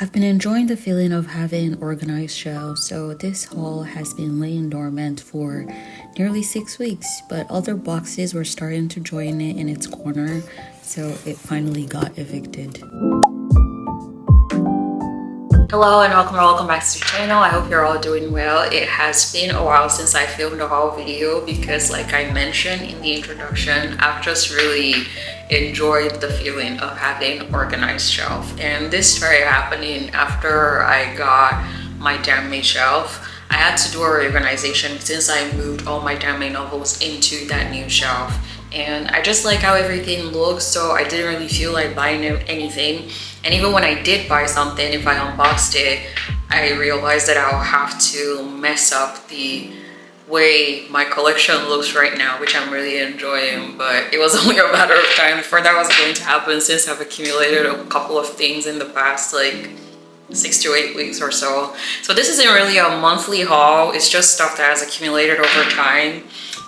I've been enjoying the feeling of having organized shelves, so this haul has been laying dormant for nearly 6 weeks, but other boxes were starting to join it in its corner, so it finally got evicted. Hello and welcome back to the channel. I hope you're all doing well. It has been a while since I filmed a haul video because, like I mentioned in the introduction, I've just really enjoyed the feeling of having an organized shelf, and this started happening after I got my 𝕍𝕆𝔹𝔹𝕑. I had to do a reorganization since I moved all my 𝕍𝕆 novels into that new shelf, and I just like how everything looks, so I didn't really feel like buying anything. And even when I did buy something, if I unboxed it, I realized that I'll have to mess up the way my collection looks right now, which I'm really enjoying, but it was only a matter of time before that was going to happen since I've accumulated a couple of things in the past like 6 to 8 weeks or so. So this isn't really a monthly haul, it's just stuff that has accumulated over time.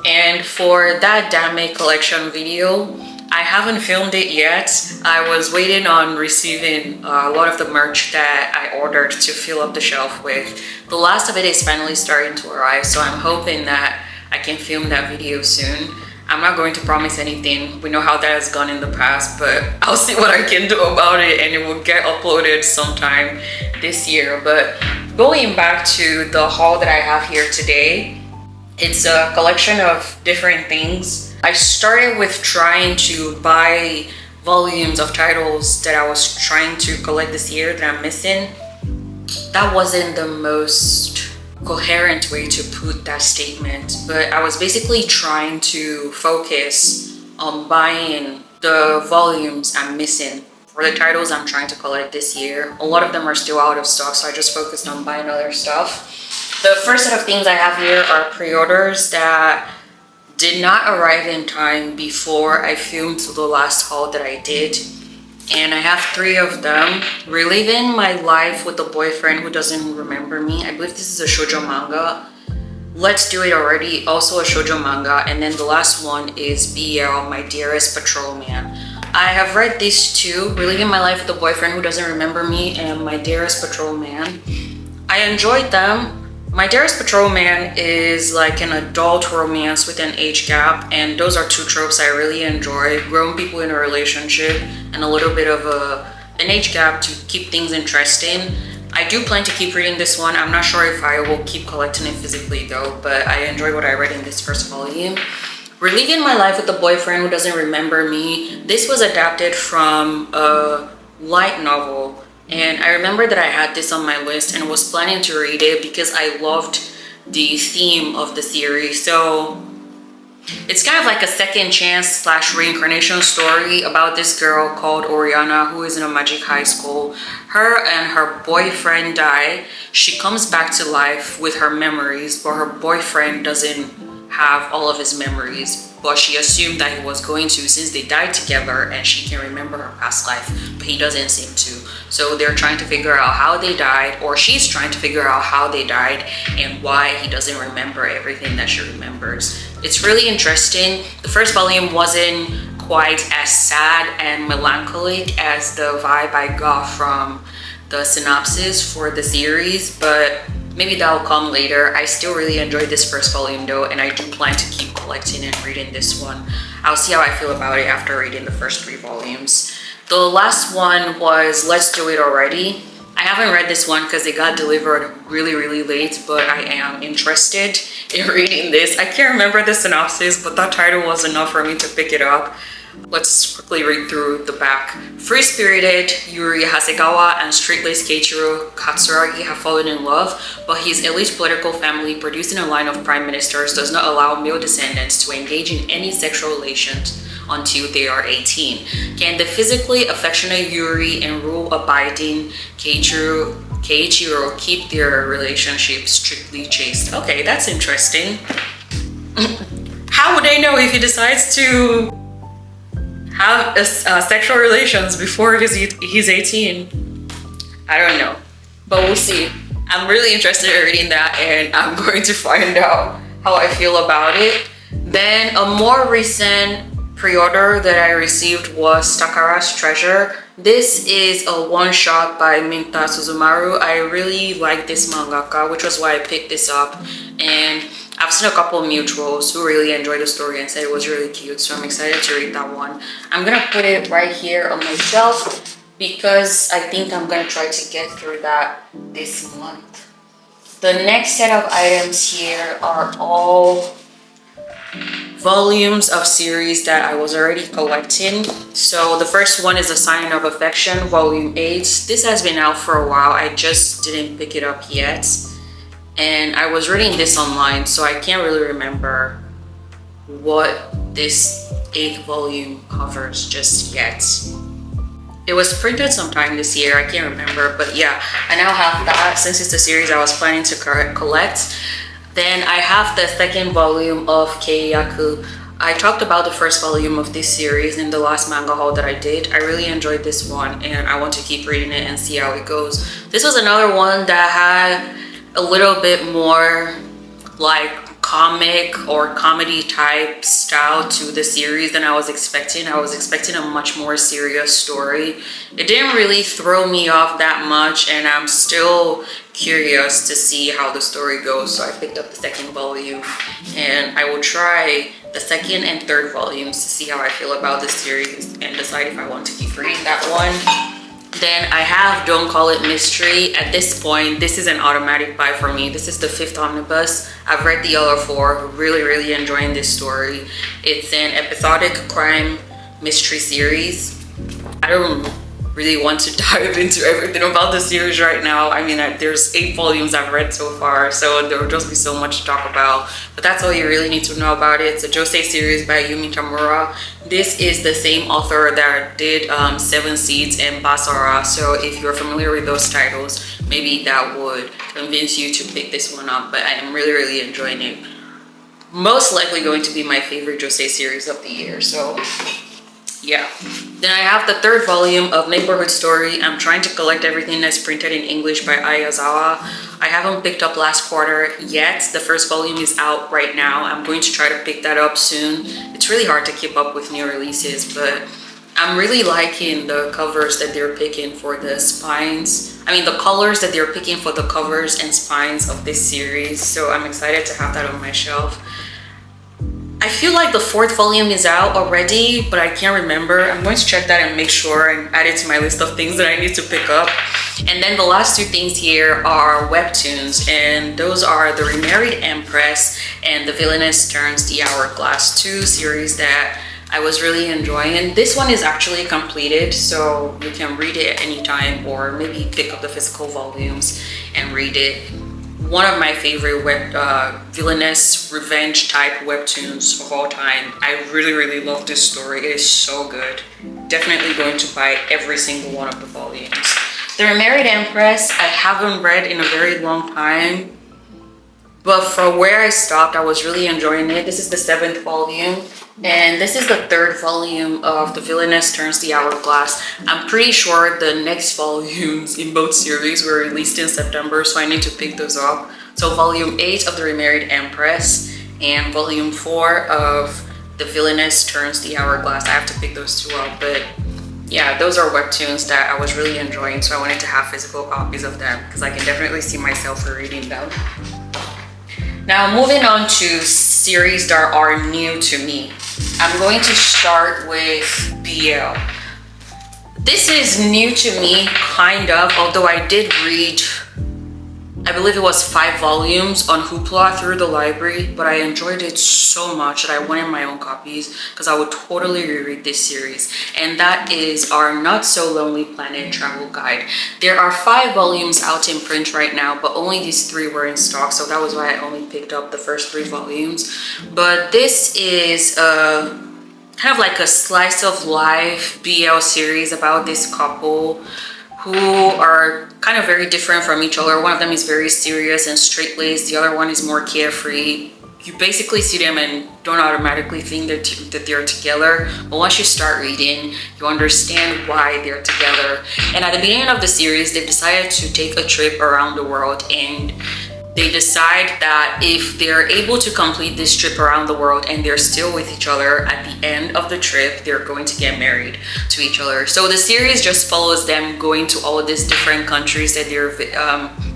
And for that 𝕍𝕆 collection video, I haven't filmed it yet. I was waiting on receiving a lot of the merch that I ordered to fill up the shelf with. The last of it is finally starting to arrive, so I'm hoping that I can film that video soon. I'm not going to promise anything. We know how that has gone in the past, but I'll see what I can do about it, and it will get uploaded sometime this year. But going back to the haul that I have here today, it's a collection of different things. I started with trying to buy volumes of titles that I was trying to collect this year that I'm missing. That wasn't the most coherent way to put that statement, but I was basically trying to focus on buying the volumes I'm missing for the titles I'm trying to collect this year. A lot of them are still out of stock, so I just focused on buying other stuff. The first set of things I have here are pre-orders that did not arrive in time before I filmed the last haul that I did. And I have 3 of them. Reliving My Life with a Boyfriend Who Doesn't Remember Me. I believe this is a shoujo manga. Let's Do It Already, also a shoujo manga. And then the last one is BL, My Dearest Patrolman. I have read these 2, Reliving My Life with a Boyfriend Who Doesn't Remember Me and My Dearest Patrolman. I enjoyed them. My Dearest Patrolman is like an adult romance with an age gap, and those are 2 tropes I really enjoy. Grown people in a relationship and a little bit of an age gap to keep things interesting. I do plan to keep reading this one. I'm not sure if I will keep collecting it physically though, but I enjoyed what I read in this first volume. Reliving My Life with a Boyfriend Who Doesn't Remember Me. This was adapted from a light novel. And I remember that I had this on my list and was planning to read it because I loved the theme of the series. So it's kind of like a second chance / reincarnation story about this girl called Oriana who is in a magic high school. Her and her boyfriend die. She comes back to life with her memories, but her boyfriend doesn't have all of his memories, but she assumed that he was going to since they died together and she can remember her past life, but he doesn't seem to. So they're trying to figure out how they died, or she's trying to figure out how they died and why he doesn't remember everything that she remembers. It's really interesting. The first volume wasn't quite as sad and melancholic as the vibe I got from the synopsis for the series, but maybe that'll come later. I still really enjoyed this first volume though, and I do plan to keep collecting and reading this one. I'll see how I feel about it after reading the first 3 volumes. The last one was Let's Do It Already. I haven't read this one because it got delivered really late, but I am interested in reading this. I can't remember the synopsis, but that title was enough for me to pick it up. Let's quickly read through the back. Free-spirited Yuri Hasegawa and straight-laced Keiichiro Katsuragi have fallen in love, but his elite political family, producing a line of prime ministers, does not allow male descendants to engage in any sexual relations until they are 18. Can the physically affectionate Yuri and rule-abiding Keiichiro keep their relationship strictly chaste? Okay, that's interesting. How would they know if he decides to have sexual relations before he's 18? I don't know, but we'll see. I'm really interested in reading that, and I'm going to find out how I feel about it. Then a more recent pre-order that I received was Takara's Treasure. This is a one-shot by Minta Suzumaru. I really like this mangaka, which was why I picked this up. And I've seen a couple of mutuals who really enjoyed the story and said it was really cute, so I'm excited to read that one. I'm gonna put it right here on my shelf because I think I'm gonna try to get through that this month. The next set of items here are all volumes of series that I was already collecting. So the first one is A Sign of Affection, Volume 8. This has been out for a while. I just didn't pick it up yet. And I was reading this online, so I can't really remember what this 8th volume covers just yet. It was printed sometime this year, I can't remember, but yeah, I now have that since it's a series I was planning to collect. Then I have the 2nd volume of 𝕍𝕍𝕀𝔸. I talked about the first volume of this series in the last manga haul that I did. I really enjoyed this one and I want to keep reading it and see how it goes. This was another one that had a little bit more like comic or comedy type style to the series than I was expecting. I was expecting a much more serious story. It didn't really throw me off that much and I'm still curious to see how the story goes, so I picked up the 2nd volume and I will try the 2nd and 3rd volumes to see how I feel about this series and decide if I want to keep reading that one. Then I have Don't Call It Mystery. At this point, this is an automatic buy for me. This is the 5th omnibus. I've read the other 4, really enjoying this story. It's an episodic crime mystery series. I don't really want to dive into everything about the series right now. I mean, there's 8 volumes I've read so far, so there will just be so much to talk about. But that's all you really need to know about it. It's a josei series by Yumi Tamura. This is the same author that did 7 Seeds and Basara. So if you're familiar with those titles, maybe that would convince you to pick this one up. But I am really enjoying it. Most likely going to be my favorite josei series of the year. So yeah. Then I have the 3rd volume of Neighborhood Story. I'm trying to collect everything that's printed in English by Ayazawa. I haven't picked up Last Quarter yet. The 1st volume is out right now. I'm going to try to pick that up soon. It's really hard to keep up with new releases, but I'm really liking the covers that they're picking for the spines. I mean, the colors that they're picking for the covers and spines of this series. So I'm excited to have that on my shelf. I feel like the 4th volume is out already, but I can't remember. I'm going to check that and make sure and add it to my list of things that I need to pick up. And then the last 2 things here are webtoons, and those are The Remarried Empress and The Villainess Turns the Hourglass, 2 series that I was really enjoying. This one is actually completed, so you can read it at any time or maybe pick up the physical volumes and read it. One of my favorite villainous revenge type webtoons of all time. I really love this story. It is so good. Definitely going to buy every single one of the volumes. The Remarried Empress, I haven't read in a very long time, but from where I stopped, I was really enjoying it. This is the 7th volume, and this is the 3rd volume of The Villainess Turns the Hourglass. I'm pretty sure the next volumes in both series were released in September, so I need to pick those up. So volume 8 of The Remarried Empress and volume 4 of The Villainess Turns the Hourglass. I have to pick those 2 up, but yeah, those are webtoons that I was really enjoying, so I wanted to have physical copies of them because I can definitely see myself reading them. Now moving on to series that are new to me. I'm going to start with 𝕆𝔹𝕶. This is new to me, kind of, although I did read, I believe it was 5 volumes on 𝕍𝕆𝔹𝕶 through the library, but I enjoyed it so much that I wanted my own copies because I would totally reread this series. And that is our Not So Lonely Planet travel guide. There are 5 volumes out in print right now, but only these 3 were in stock, so that was why I only picked up the first 3 volumes. But this is kind of like a slice of life 𝕆𝔹𝕶 series about this couple who are kind of very different from each other. One of them is very serious and straight-laced. The other one is more carefree. You basically see them and don't automatically think that they're together. But once you start reading, you understand why they're together. And at the beginning of the series, they've decided to take a trip around the world. And they decide that if they're able to complete this trip around the world and they're still with each other at the end of the trip, they're going to get married to each other. So the series just follows them going to all of these different countries that they're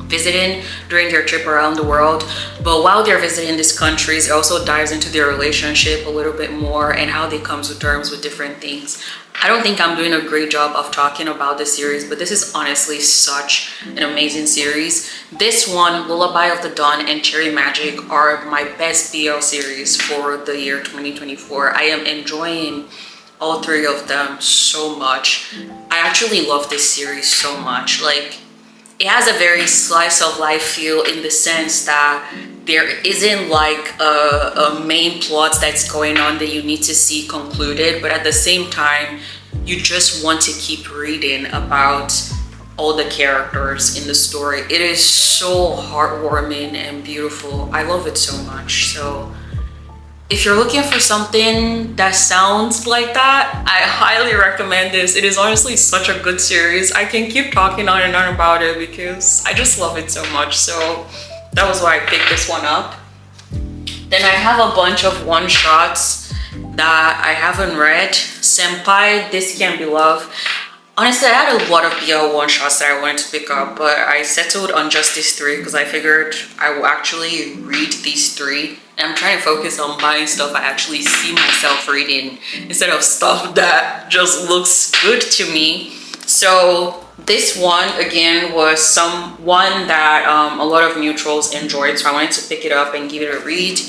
visiting during their trip around the world. But while they're visiting these countries, it also dives into their relationship a little bit more and how they come to terms with different things. I don't think I'm doing a great job of talking about the series, but this is honestly such an amazing series. This one, Lullaby of the Dawn and Cherry Magic, are my best BL series for the year 2024. I am enjoying all three of them so much. I actually love this series so much. Like, it has a very slice of life feel in the sense that there isn't like a main plot that's going on that you need to see concluded, but at the same time, you just want to keep reading about all the characters in the story. It is so heartwarming and beautiful. I love it so much. So if you're looking for something that sounds like that, I highly recommend this. It is honestly such a good series. I can keep talking on and on about it because I just love it so much. So that was why I picked this one up. Then I have a bunch of one-shots that I haven't read. Senpai, This Can Be Love. Honestly, I had a lot of BL one-shots that I wanted to pick up, but I settled on just these three because I figured I will actually read these three. And I'm trying to focus on buying stuff I actually see myself reading instead of stuff that just looks good to me. So this one, again, was one that a lot of mutuals enjoyed, so I wanted to pick it up and give it a read.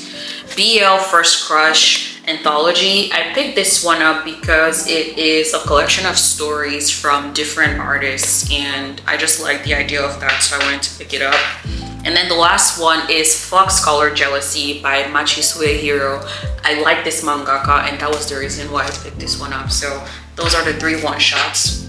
BL First Crush Anthology. I picked this one up because it is a collection of stories from different artists, and I just like the idea of that, so I wanted to pick it up. And then the last one is Fox Color Jealousy by 𝕍𝕆𝔻𝕻𝕻. I like this mangaka, and that was the reason why I picked this one up. So those are the three one-shots.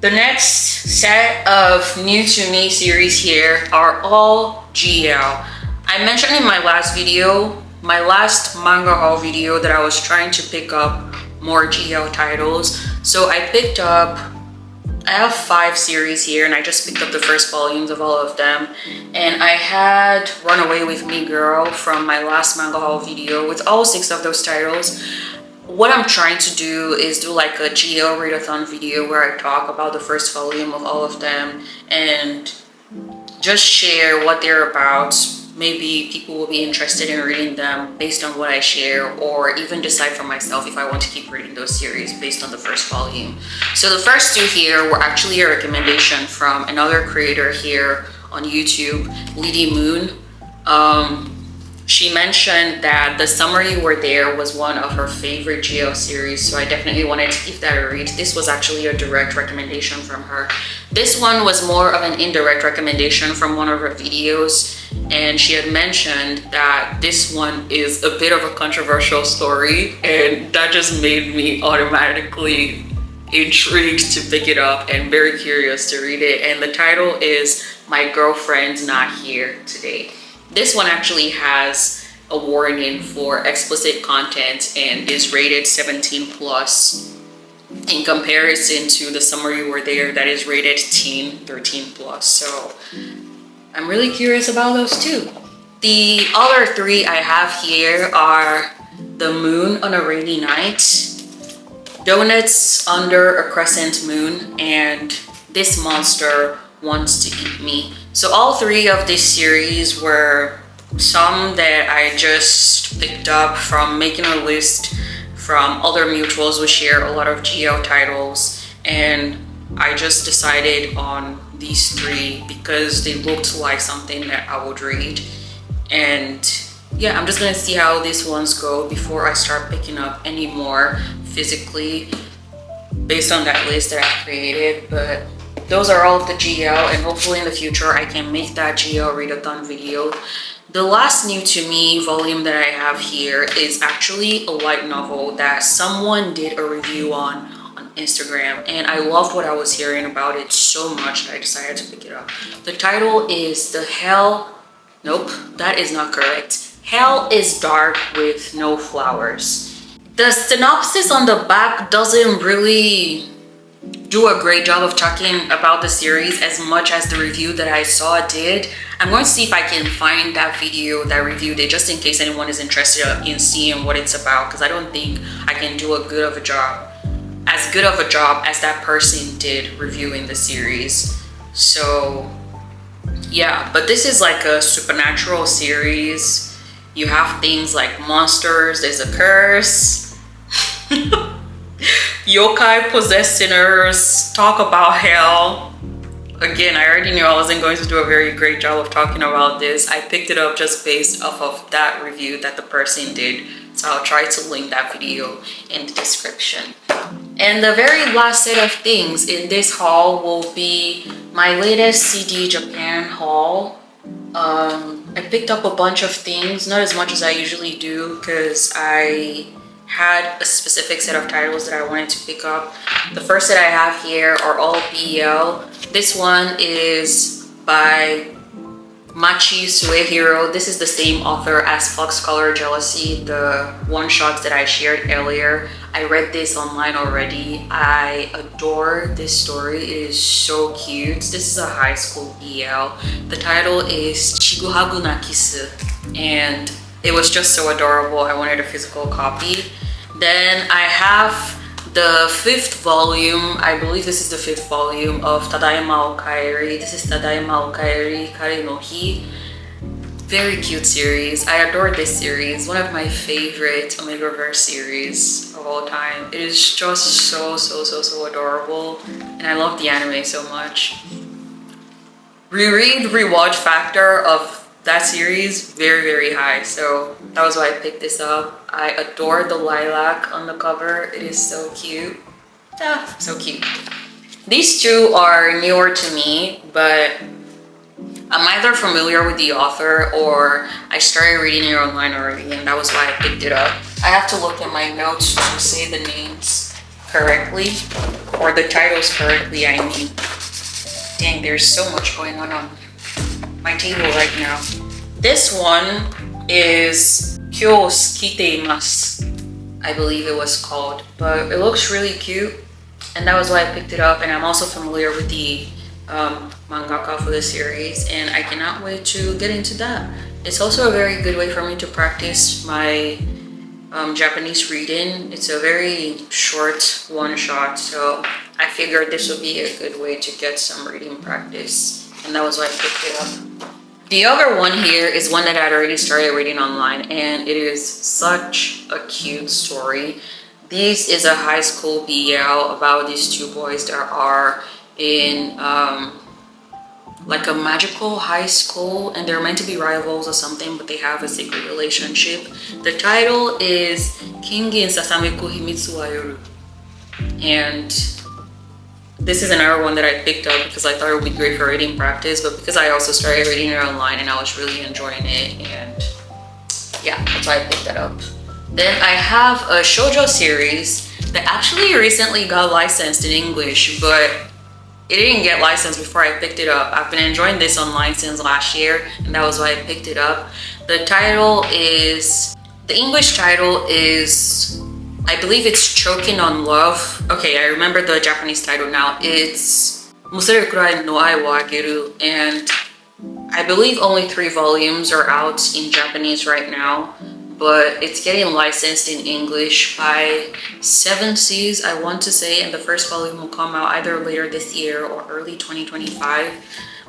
The next set of new to me series here are all GL. I mentioned in my last video, my last manga haul video, that I was trying to pick up more GL titles. So I have 5 series here, and I just picked up the first volumes of all of them. And I had Runaway with Me Girl from my last manga haul video with all 6 of those titles. What I'm trying to do is do like a GL readathon video where I talk about the first volume of all of them and just share what they're about. Maybe people will be interested in reading them based on what I share, or even decide for myself if I want to keep reading those series based on the first volume. So the first 2 here were actually a recommendation from another creator here on YouTube, Lady Moon. She mentioned that The Summer You Were There was one of her favorite GL series, so I definitely wanted to give that a read. This was actually a direct recommendation from her. This one was more of an indirect recommendation from one of her videos, and she had mentioned that this one is a bit of a controversial story, and that just made me automatically intrigued to pick it up and very curious to read it. And the title is My Girlfriend's Not Here Today. This one actually has a warning for explicit content and is rated 17 plus in comparison to The Summer You Were There that is rated teen 13 plus. So I'm really curious about those too. The other 3 I have here are The Moon on a Rainy Night, Donuts Under a Crescent Moon, and This Monster Wants to Eat Me. So all 3 of this series were some that I just picked up from making a list from other mutuals who share a lot of GL titles, and I just decided on these 3 because they looked like something that I would read. And yeah, I'm just gonna see how these ones go before I start picking up any more physically based on that list that I created. But those are all of the GL, and hopefully in the future I can make that GL readathon video. The last new to me volume that I have here is actually a light novel that someone did a review on Instagram, and I loved what I was hearing about it so much that I decided to pick it up. The title is Nope, that is not correct. Hell is Dark with No Flowers. The synopsis on the back doesn't really do a great job of talking about the series as much as the review that I saw did. I'm going to see if I can find that video that reviewed it, just in case anyone is interested in seeing what it's about, because I don't think I can do as good of a job as that person did reviewing the series. So yeah, but this is like a supernatural series. You have things like monsters, there's a curse. Yokai possessed sinners talk about hell. Again, I already knew I wasn't going to do a very great job of talking about this. I picked it up just based off of that review that the person did. So I'll try to link that video in the description. And the very last set of things in this haul will be my latest CD Japan haul. I picked up a bunch of things, not as much as I usually do, because I had a specific set of titles that I wanted to pick up. The first that I have here are all BL. This one is by 𝕍𝕼𝔻𝕻𝕻. This is the same author as 𝕍𝕆𝔹𝔹𝕑 Jealousy, the one-shots that I shared earlier. I read this online already. I adore this story. It is so cute. This is a high school BL. The title is 𝕍𝕼𝔻𝕻𝕻𝕻, and it was just so adorable. I wanted a physical copy. Then I have the 5th volume. I believe this is the 5th volume of 𝕍𝕆𝔻𝔻𝕻𝕻. This is 𝕍𝕆𝔻𝔻𝕻𝕻𝕻 Very cute series. I adore this series. One of my favorite Omegaverse series of all time. It is just so adorable, and I love the anime so much. Reread, rewatch factor of that series, very high, so that was why I picked this up. I adore the lilac on the cover. It is so cute. Yeah, so cute. These two are newer to me, but I'm either familiar with the author or I started reading it online already, and that was why I picked it up. I have to look at my notes to say the names correctly, or the titles correctly, I mean. Dang, there's so much going on my table right now. This one is 𝕍𝕆𝔻𝕻𝕻𝕻, I believe it was called, but it looks really cute, and that was why I picked it up. And I'm also familiar with the mangaka for the series, and I cannot wait to get into that. It's also a very good way for me to practice my Japanese reading. It's a very short one-shot, so I figured this would be a good way to get some reading practice, and that was why I picked it up. The other one here is one that I'd already started reading online, and it is such a cute story. This is a high school BL about these two boys that are in like a magical high school, and they're meant to be rivals or something, but they have a secret relationship. The title is Kingin Sasameku Himitsu wa Yoru, and this is another one that I picked up because I thought it would be great for reading practice, but because I also started reading it online and I was really enjoying it, and yeah, that's why I picked that up. Then I have a shoujo series that actually recently got licensed in English, but it didn't get licensed before I picked it up. I've been enjoying this online since last year, and that was why I picked it up. The English title is, I believe it's Choking on Love. Okay, I remember the Japanese title now. It's 𝕄𝔼𝔻𝕻𝕻𝕻𝕻, and I believe only 3 volumes are out in Japanese right now, but it's getting licensed in English by 7 Seas, I want to say, and the first volume will come out either later this year or early 2025.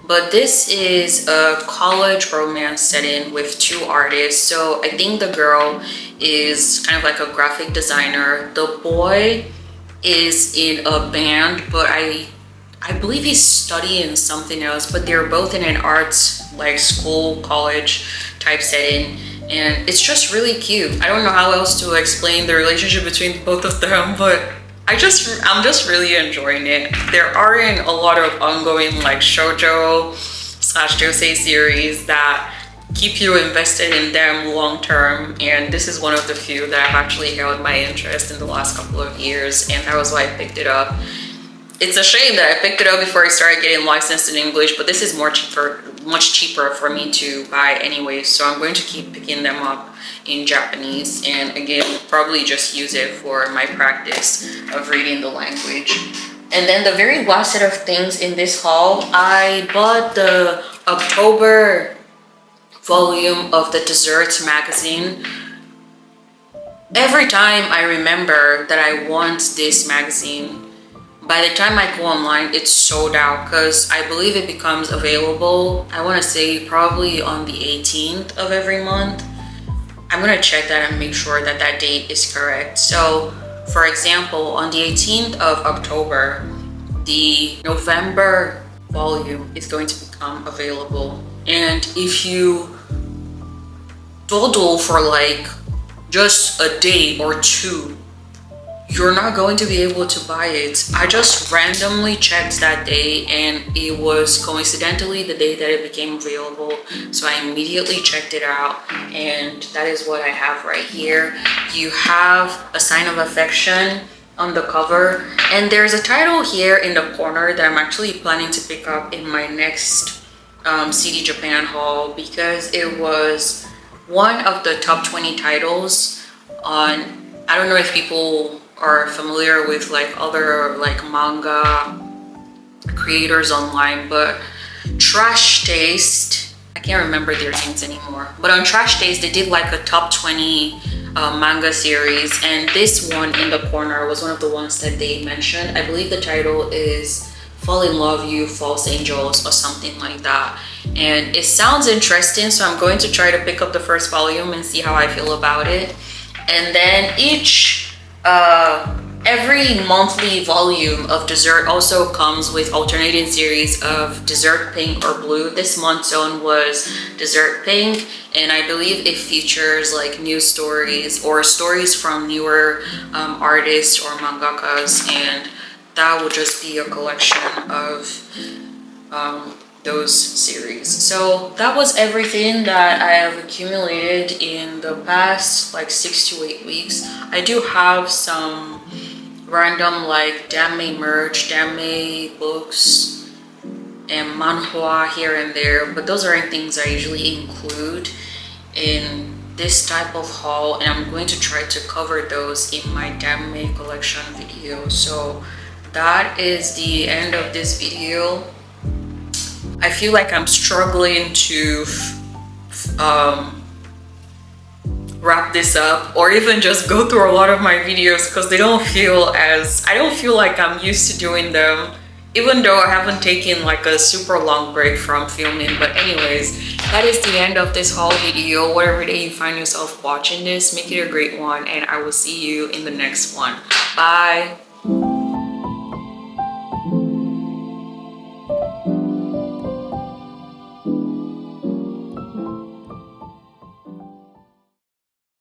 But this is a college romance setting with 2 artists. So I think the girl is kind of like a graphic designer. The boy is in a band, but I believe he's studying something else, but they're both in an arts, like school, college type setting. And it's just really cute. I don't know how else to explain the relationship between both of them, but I'm just really enjoying it. There aren't a lot of ongoing like shoujo/josei series that keep you invested in them long term, and this is one of the few that have actually held my interest in the last couple of years, and that was why I picked it up. It's a shame that I picked it up before I started getting licensed in English, but this is much cheaper for me to buy anyway, so I'm going to keep picking them up in Japanese, and again, probably just use it for my practice of reading the language. And then the very last set of things in this haul, I bought the October volume of the Desserts magazine. Every time I remember that I want this magazine, by the time I go online, it's sold out because I believe it becomes available, I want to say probably on the 18th of every month. I'm going to check that and make sure that that date is correct. So, for example, on the 18th of October, the November volume is going to become available. And if you dawdle for like just a day or two, you're not going to be able to buy it. I just randomly checked that day and it was coincidentally the day that it became available. So I immediately checked it out and that is what I have right here. You have a sign of affection on the cover and there's a title here in the corner that I'm actually planning to pick up in my next CD Japan haul because it was one of the top 20 titles on, I don't know if people are familiar with like other like manga creators online, but Trash Taste, I can't remember their names anymore, but on Trash Taste they did like a top 20 manga series, and this one in the corner was one of the ones that they mentioned. I believe the title is Fall in Love You False Angels or something like that, and it sounds interesting, so I'm going to try to pick up the first volume and see how I feel about it. And then every monthly volume of Dessert also comes with alternating series of Dessert Pink or Blue. This month's own was Dessert Pink, and I believe it features like new stories or stories from newer artists or mangakas, and that will just be a collection of those series. So that was everything that I have accumulated in the past like 6 to 8 weeks. I do have some random like _𝕍𝕆 merch, _𝕍𝕆 books and manhwa here and there, but those aren't things I usually include in this type of haul, and I'm going to try to cover those in my _𝕍𝕆 collection video. So that is the end of this video. I feel like I'm struggling to wrap this up or even just go through a lot of my videos because they don't feel as, I don't feel like I'm used to doing them, even though I haven't taken like a super long break from filming. But anyways, that is the end of this haul video. Whatever day you find yourself watching this, make it a great one, and I will see you in the next one. Bye.